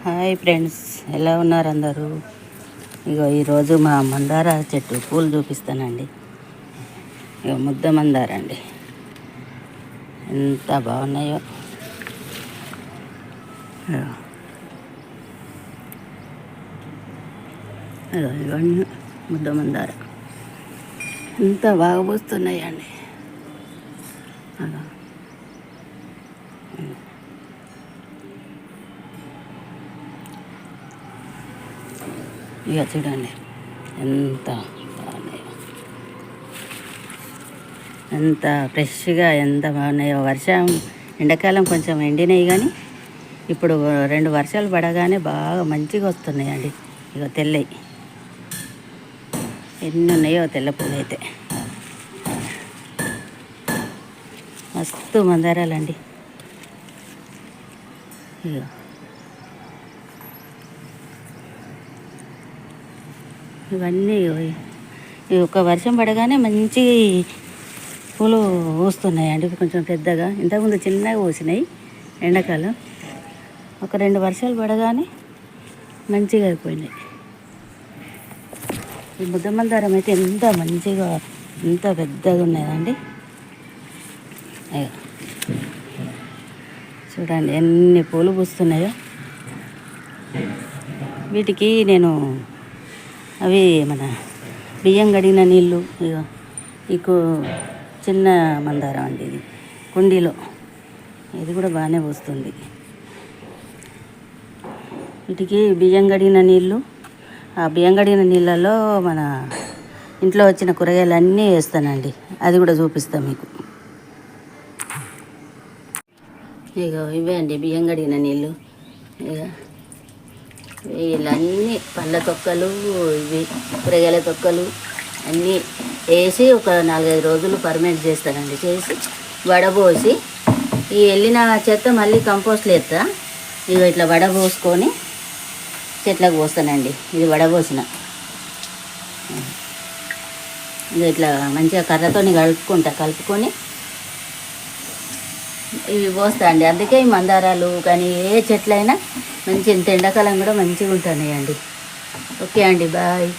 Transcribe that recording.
Hi friends, ఎలా ఉన్నారు అందరూ? ఇగో ఈరోజు మా మందార చెట్టు పూలు చూపిస్తానండి. ఇగో ముద్ద మందార అండి, ఎంత బాగున్నాయో. ఇవన్నీ ముద్ద మందార ఎంత బాగా పూస్తున్నాయండి. ఇక చూడండి ఎంత బాగున్నాయో, ఎంత ఫ్రెష్గా ఎంత బాగున్నాయో. వర్షం ఎండాకాలం కొంచెం ఎండినాయి, కానీ ఇప్పుడు 2 వర్షాలు పడగానే బాగా మంచిగా వస్తున్నాయండి. ఇక తెల్లయి ఎన్ని ఉన్నాయో తెల్ల పూలు అయితే మస్తు మందారాలండి. ఇక ఇవన్నీ ఒక వర్షం పడగానే మంచి పూలు పూస్తున్నాయండి. కొంచెం పెద్దగా, ఇంతకుముందు చిన్నగా పూసినాయి ఎండాకాలం. ఒక 2 వర్షాలు పడగానే మంచిగా అయిపోయినాయి. ఈ ముద్ద మందారం అయితే ఎంత మంచిగా, ఎంత పెద్దగా ఉన్నదండి. చూడండి ఎన్ని పూలు పూస్తున్నాయో. వీటికి నేను అవి మన బియ్యం కడిగిన నీళ్ళు, ఇక చిన్న మందారం అండి, ఇది కుండీలో, ఇది కూడా బాగానే పోస్తుంది. వీటికి బియ్యం కడిగిన నీళ్ళు, ఆ బియ్యం కడిగిన నీళ్ళలో మన ఇంట్లో వచ్చిన కూరగాయలు అన్నీ వేస్తానండి. అది కూడా చూపిస్తాను మీకు. ఇక ఇవే అండి బియ్యం కడిగిన నీళ్ళు. ఇక వీళ్ళన్నీ పళ్ళ తొక్కలు, ఇవి కూరగాయల తొక్కలు అన్నీ వేసి ఒక 4-5 రోజులు పర్మనెంట్ చేస్తానండి. చేసి వడబోసి ఈ వెళ్ళిన చెత్త మళ్ళీ కంపోస్ట్లు వేస్తా. ఇక ఇట్లా వడబోసుకొని చెట్లకు పోస్తానండి. ఇది వడబోసిన ఇక ఇట్లా మంచిగా కర్రతో కలుపుకొని ఇవి పోస్తా అండి. అందుకే ఈ మందారాలు కానీ ఏ చెట్లైనా మంచి, ఇంత ఎండాకాలం కూడా మంచిగా ఉంటున్నాయండి. ఓకే అండి, బాయ్.